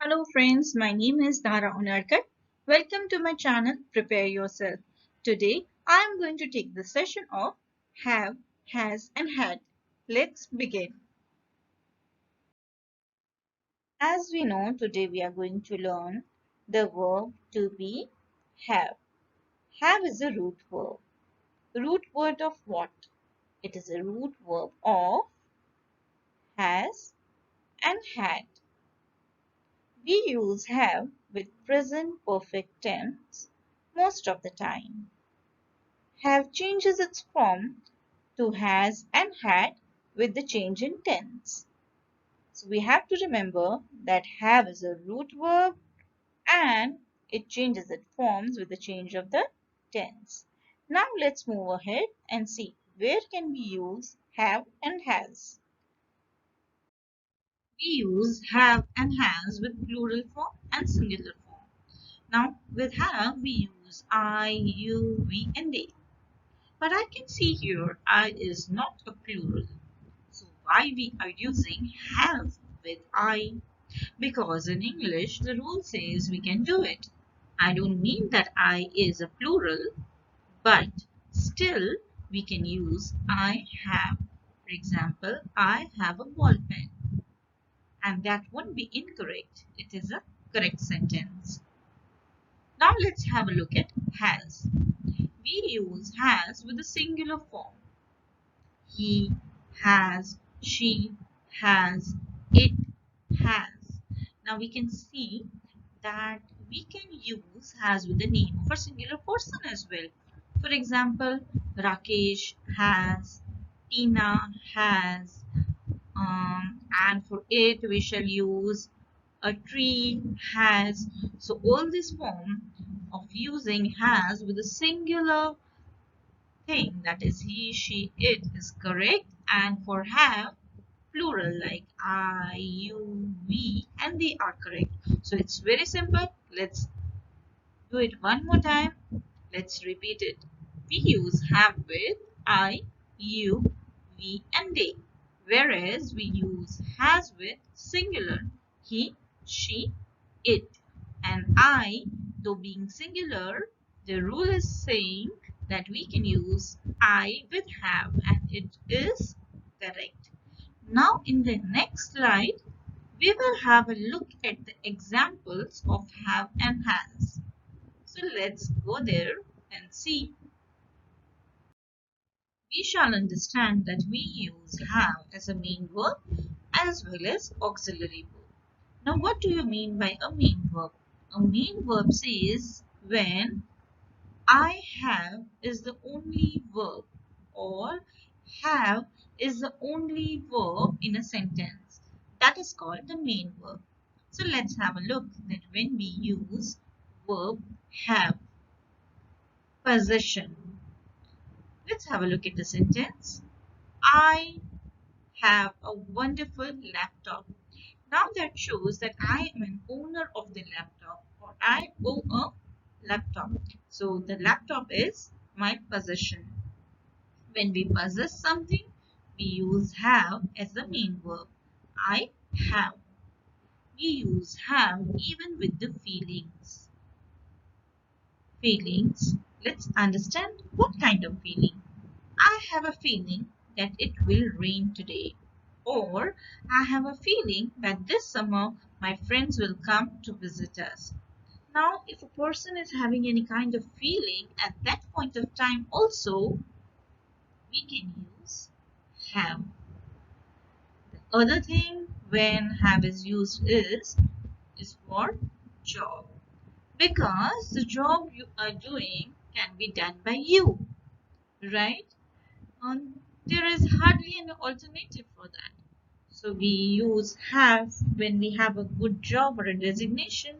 Hello friends, my name is Dara Unarkar. Welcome to my channel Prepare Yourself. Today I am going to take the session of have, has and had. Let's begin. As we know, today we are going to learn the verb to be have. Have is a root verb. Root word of what? It is a root verb of has and had. We use have with present perfect tense most of the time. Have changes its form to has and had with the change in tense. So we have to remember that have is a root verb and it changes its forms with the change of the tense. Now let's move ahead and see where can we use have and has. We use have and has with plural form and singular form. Now with have we use I, you, we and they. But I can see here I is not a plural. So why we are using have with I? Because in English the rule says we can do it. I don't mean that I is a plural, but still we can use I have. For example, I have a ball pen. And that won't be incorrect. It is a correct sentence. Now let's have a look at has. We use has with a singular form. He has, she has, it has. Now we can see that we can use has with the name of a singular person as well. For example, Rakesh has, Tina has, and for it we shall use a tree has. So all this form of using has with a singular thing, that is he, she, it, is correct. And for have, plural like I, you, we and they are correct. So it's very simple. Let's do it one more time. Let's repeat it. We use have with I, you, we and they. Whereas we use has with singular he, she, it. And I, though being singular, the rule is saying that we can use I with have and it is correct. Now in the next slide, we will have a look at the examples of have and has. So let's go there and see. We shall understand that we use have as a main verb as well as auxiliary verb. Now what do you mean by a main verb? A main verb says when I have is the only verb or have is the only verb in a sentence. That is called the main verb. So let's have a look that when we use verb have, possession. Let's have a look at the sentence. I have a wonderful laptop. Now that shows that I am an owner of the laptop or I own a laptop. So the laptop is my possession. When we possess something, we use have as the main verb. I have. We use have even with the feelings. Feelings. Let's understand what kind of feeling. I have a feeling that it will rain today. Or I have a feeling that this summer my friends will come to visit us. Now, if a person is having any kind of feeling at that point of time also, we can use have. The other thing when have is used is for job. Because the job you are doing can be done by you, right? There is hardly an alternative for that. So we use have when we have a good job or a designation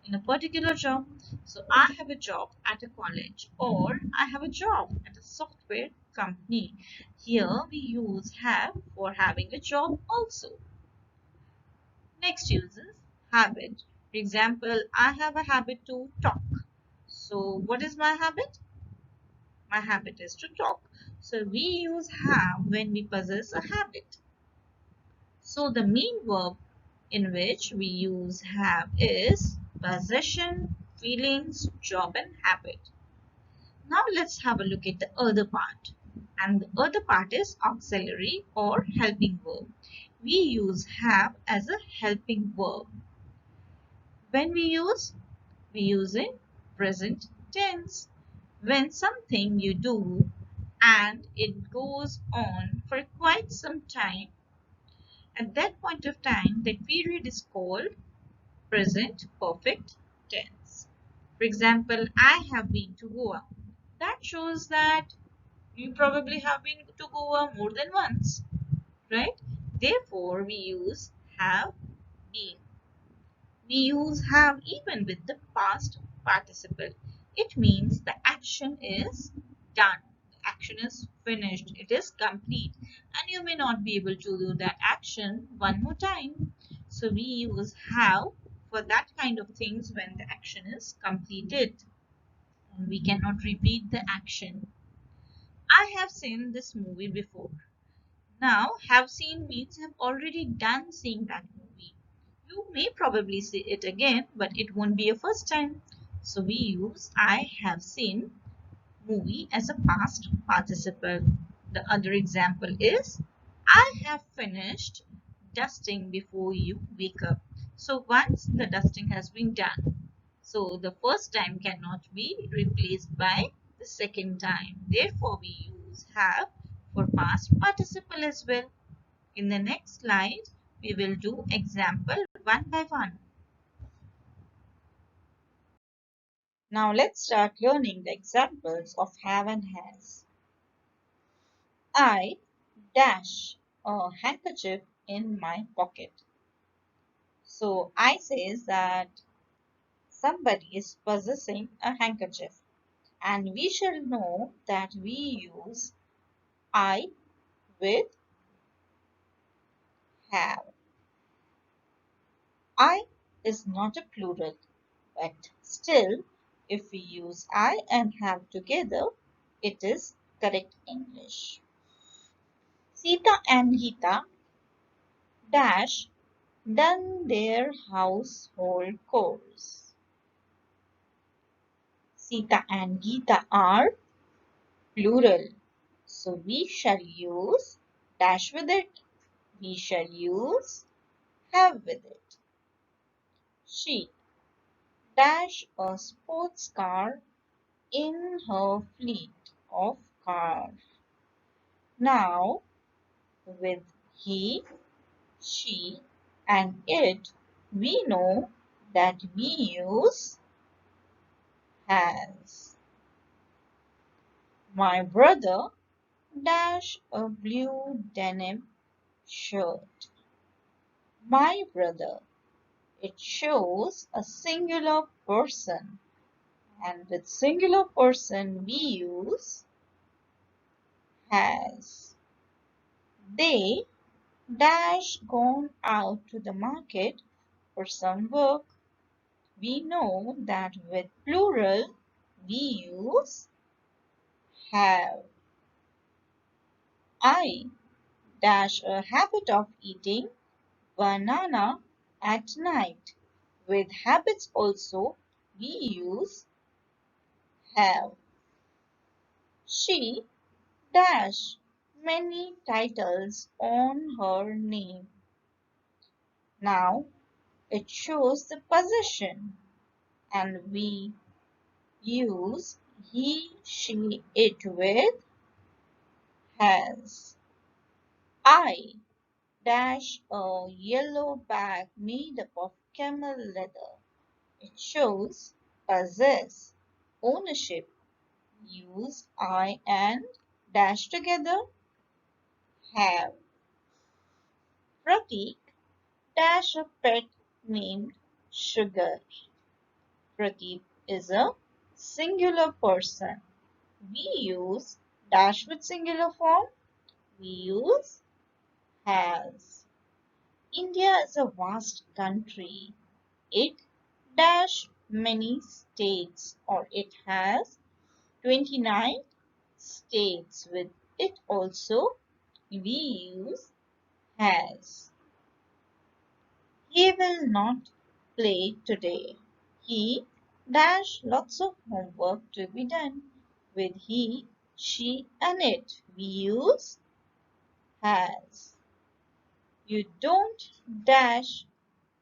in a particular job. So I have a job at a college or I have a job at a software company. Here we use have for having a job also. Next uses habit. For example, I have a habit to talk. So what is my habit? My habit is to talk. So we use have when we possess a habit. So the main verb in which we use have is possession, feelings, job, and habit. Now let's have a look at the other part. And the other part is auxiliary or helping verb. We use have as a helping verb. When we use in present tense. When something you do and it goes on for quite some time, at that point of time, that period is called present perfect tense. For example, I have been to Goa. That shows that you probably have been to Goa more than once, right? Therefore, we use have been. We use have even with the past participle. It means the action is done. The action is finished. It is complete. And you may not be able to do that action one more time. So we use have for that kind of things when the action is completed. And we cannot repeat the action. I have seen this movie before. Now, have seen means have already done seeing that movie. You may probably see it again, but it won't be a first time. So we use I have seen movie as a past participle. The other example is I have finished dusting before you wake up. So once the dusting has been done, so the first time cannot be replaced by the second time. Therefore, we use have for past participle as well. In the next slide, we will do example one by one. Now let's start learning the examples of have and has. I dash a handkerchief in my pocket. So I says that somebody is possessing a handkerchief, and we shall know that we use I with have. I is not a plural, but still if we use I and have together, it is correct English. Sita and Geeta dash done their household chores. Sita and Geeta are plural, so we shall use dash with it. We shall use have with it. She dash a sports car in her fleet of cars. Now, with he, she, and it, we know that we use has. My brother dash a blue denim shirt. My brother. It shows a singular person, and with singular person we use has. They dash gone out to the market for some work. We know that with plural we use have. I dash a habit of eating banana at night. With habits also we use have. She dash many titles on her name. Now it shows the possession, and we use he, she, it with has. I dash a yellow bag made up of camel leather. It shows possess, ownership. Use I and dash together have. Pratik dash a pet named Sugar. Pradeep is a singular person. We use dash with singular form. We use has. India is a vast country. It dash many states, or it has 29 states. With it also we use has. He will not play today. He dash lots of homework to be done. With he, she, and it, we use has. You don't dash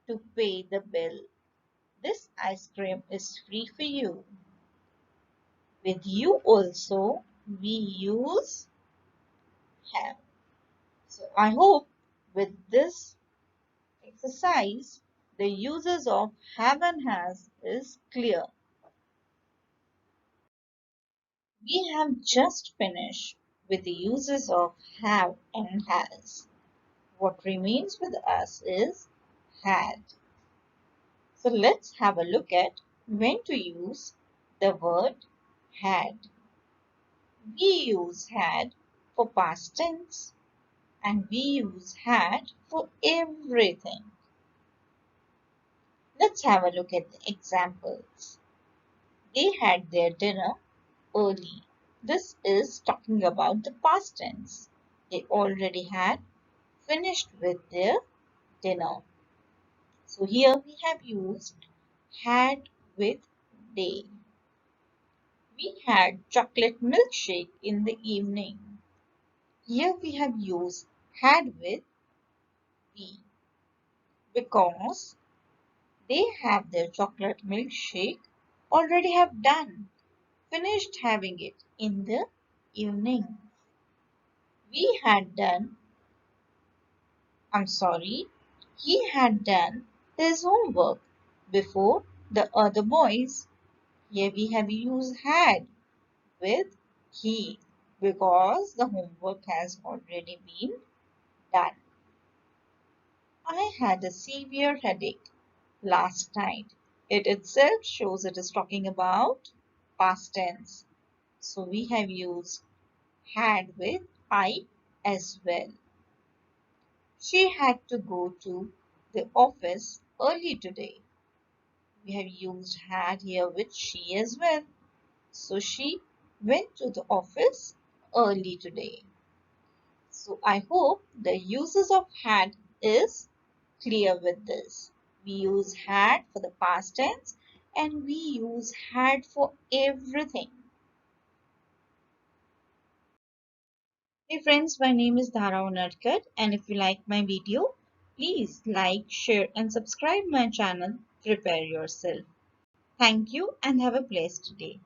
to pay the bill. This ice cream is free for you. With you also, we use have. So I hope with this exercise, the uses of have and has is clear. We have just finished with the uses of have and has. What remains with us is had. So let's have a look at when to use the word had. We use had for past tense and we use had for everything. Let's have a look at the examples. They had their dinner early. This is talking about the past tense. They already had finished with their dinner. So here we have used had with they. We had chocolate milkshake in the evening. Here we have used had with we because they have their chocolate milkshake already have done, finished having it in the evening. We had done, I'm sorry, he had done his homework before the other boys. Here we have used had with he because the homework has already been done. I had a severe headache last night. It itself shows it is talking about past tense. So we have used had with I as well. She had to go to the office early today. We have used had here with she as well. So she went to the office early today. So I hope the uses of had is clear with this. We use had for the past tense and we use had for everything. Hey friends, my name is Dhara Unadkat and if you like my video, please like, share and subscribe my channel. Prepare yourself. Thank you and have a blessed day.